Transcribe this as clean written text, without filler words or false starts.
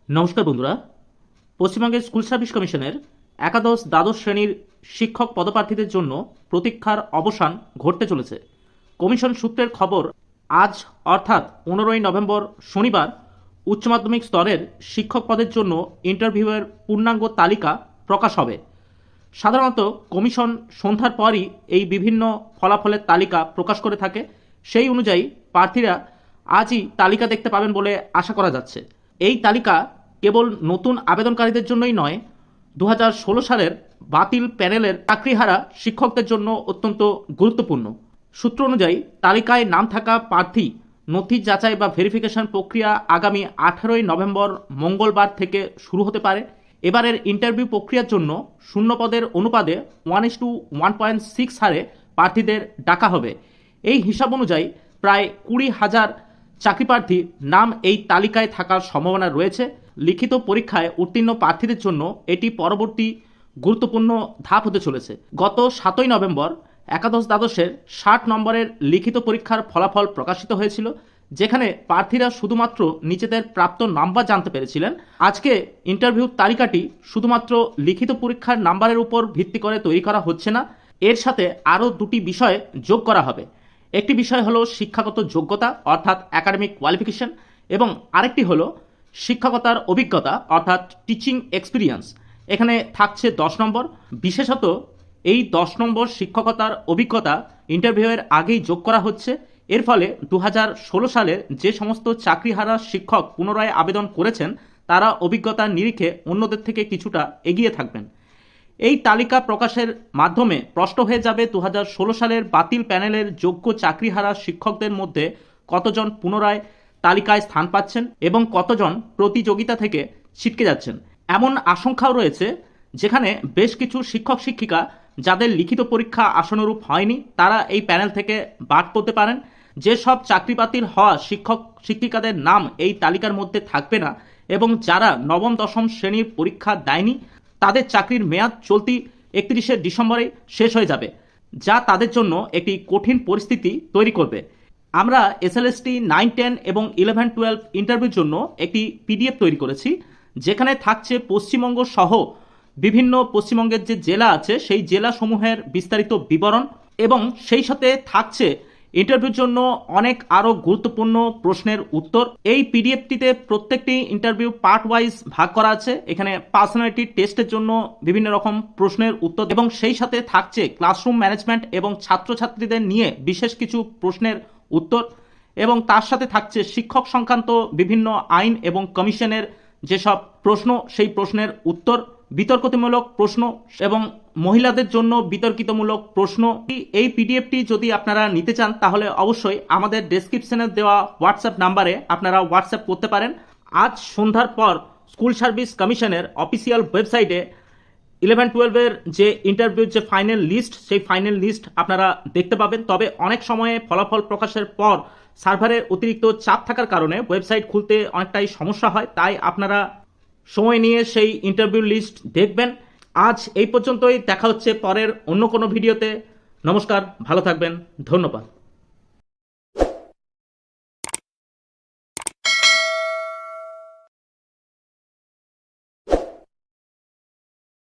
নমস্কার বন্ধুরা। পশ্চিমবঙ্গের স্কুল সার্ভিস কমিশনের একাদশ দ্বাদশ শ্রেণীর শিক্ষক পদপ্রার্থীদের জন্য প্রতীক্ষার অবসান ঘটতে চলেছে। কমিশন সূত্রের খবর, আজ অর্থাৎ 15ই নভেম্বর শনিবার উচ্চ মাধ্যমিক স্তরের শিক্ষক পদের জন্য ইন্টারভিউয়ের পূর্ণাঙ্গ তালিকা প্রকাশ হবে। সাধারণত কমিশন সন্ধ্যার পরই এই বিভিন্ন ফলাফলের তালিকা প্রকাশ করে থাকে। সেই অনুযায়ী প্রার্থীরা আজই তালিকা দেখতে পাবেন বলে আশা করা যাচ্ছে। এই তালিকা কেবল নতুন আবেদনকারীদের জন্যই নয়, 2016 সালের বাতিল প্যানেলের চাকরিহারা শিক্ষকদের জন্য অত্যন্ত গুরুত্বপূর্ণ। সূত্র অনুযায়ী তালিকায় নাম থাকা প্রার্থী নথি যাচাই বা ভেরিফিকেশন প্রক্রিয়া আগামী 18ই নভেম্বর মঙ্গলবার থেকে শুরু হতে পারে। এবারের ইন্টারভিউ প্রক্রিয়ার জন্য শূন্য পদের অনুপাতে 1:1.6 হারে প্রার্থীদের ডাকা হবে। এই হিসাব অনুযায়ী প্রায় 20,000 চাকরিপ্রার্থীর নাম এই তালিকায় থাকার সম্ভাবনা রয়েছে। লিখিত পরীক্ষায় উত্তীর্ণ প্রার্থীদের জন্য এটি পরবর্তী গুরুত্বপূর্ণ ধাপ হতে চলেছে। গত 7ই নভেম্বর একাদশ দ্বাদশের 60 নম্বরের লিখিত পরীক্ষার ফলাফল প্রকাশিত হয়েছিল, যেখানে প্রার্থীরা শুধুমাত্র নিজেদের প্রাপ্ত নাম্বার জানতে পেরেছিলেন। আজকে ইন্টারভিউ তালিকাটি শুধুমাত্র লিখিত পরীক্ষার নাম্বারের উপর ভিত্তি করে তৈরি করা হচ্ছে না, এর সাথে আরও দুটি বিষয় যোগ করা হবে। একটি বিষয় হলো শিক্ষাগত যোগ্যতা অর্থাৎ একাডেমিক কোয়ালিফিকেশন, এবং আরেকটি হলো শিক্ষকতার অভিজ্ঞতা অর্থাৎ টিচিং এক্সপিরিয়েন্স। এখানে থাকছে 10 নম্বর। বিশেষত এই 10 নম্বর শিক্ষকতার অভিজ্ঞতা ইন্টারভিউয়ের আগেই যোগ করা হচ্ছে। এর ফলে 2016 সালের যে সমস্ত চাকরিহারা শিক্ষক পুনরায় আবেদন করেছেন, তারা অভিজ্ঞতার নিরিখে অন্যদের থেকে কিছুটা এগিয়ে থাকবেন। এই তালিকা প্রকাশের মাধ্যমে স্পষ্ট হয়ে যাবে 2016 সালের বাতিল প্যানেলের যোগ্য চাকরিহারা শিক্ষকদের মধ্যে কতজন পুনরায় তালিকায় স্থান পাচ্ছেন এবং কতজন প্রতিযোগিতা থেকে ছিটকে যাচ্ছেন। এমন আশঙ্কাও রয়েছে যেখানে বেশ কিছু শিক্ষক শিক্ষিকা যাদের লিখিত পরীক্ষা আশানুরূপ হয়নি, তারা এই প্যানেল থেকে বাদ পড়তে পারেন। যেসব চাকরি বাতিল হওয়া শিক্ষক শিক্ষিকাদের নাম এই তালিকার মধ্যে থাকবে না এবং যারা নবম দশম শ্রেণীর পরীক্ষা দেয়নি, তাদের চাকরির মেয়াদ চলতি 31শে ডিসেম্বরে শেষ হয়ে যাবে, যা তাদের জন্য একটি কঠিন পরিস্থিতি তৈরি করবে। আমরা এসএলএসটি 9, 10 এবং 11, 12 ইন্টারভিউর জন্য একটি পিডিএফ তৈরি করেছি, যেখানে থাকছে পশ্চিমবঙ্গ সহ বিভিন্ন পশ্চিমবঙ্গের যে জেলা আছে সেই জেলাসমূহের বিস্তারিত বিবরণ, এবং সেই সাথে থাকছে ইন্টারভিউর জন্য অনেক আরও গুরুত্বপূর্ণ প্রশ্নের উত্তর। এই পিডিএফটিতে প্রত্যেকটি ইন্টারভিউ পার্ট ওয়াইজ ভাগ করা আছে। এখানে পার্সোনালিটি টেস্টের জন্য বিভিন্ন রকম প্রশ্নের উত্তর, এবং সেই সাথে থাকছে ক্লাসরুম ম্যানেজমেন্ট এবং ছাত্রছাত্রীদের নিয়ে বিশেষ কিছু প্রশ্নের উত্তর, এবং তার সাথে থাকছে শিক্ষক সংক্রান্ত বিভিন্ন আইন এবং কমিশনের যেসব প্রশ্ন, সেই প্রশ্নের উত্তর, বিতর্কমূলক প্রশ্ন এবং মহিলাদের জন্য বিতর্কিতমূলক প্রশ্ন। এই পিডিএফটি যদি আপনারা নিতে চান তাহলে অবশ্যই আমাদের ডেসক্রিপশনে দেওয়া হোয়াটসঅ্যাপ নাম্বারে আপনারা হোয়াটসঅ্যাপ করতে পারেন। আজ সন্ধ্যার পর স্কুল সার্ভিস কমিশনের অফিসিয়াল ওয়েবসাইটে 11-12 যে ইন্টারভিউর যে ফাইনাল লিস্ট, সেই ফাইনাল লিস্ট আপনারা দেখতে পাবেন। তবে অনেক সময়ে ফলাফল প্রকাশের পর সার্ভারের অতিরিক্ত চাপ থাকার কারণে ওয়েবসাইট খুলতে অনেকটাই সমস্যা হয়, তাই আপনারা সময় নিয়ে সেই ইন্টারভিউ লিস্ট দেখবেন। আজ এই পর্যন্তই, দেখা হচ্ছে পরের অন্য কোনো ভিডিওতে। নমস্কার, ভালো থাকবেন, ধন্যবাদ।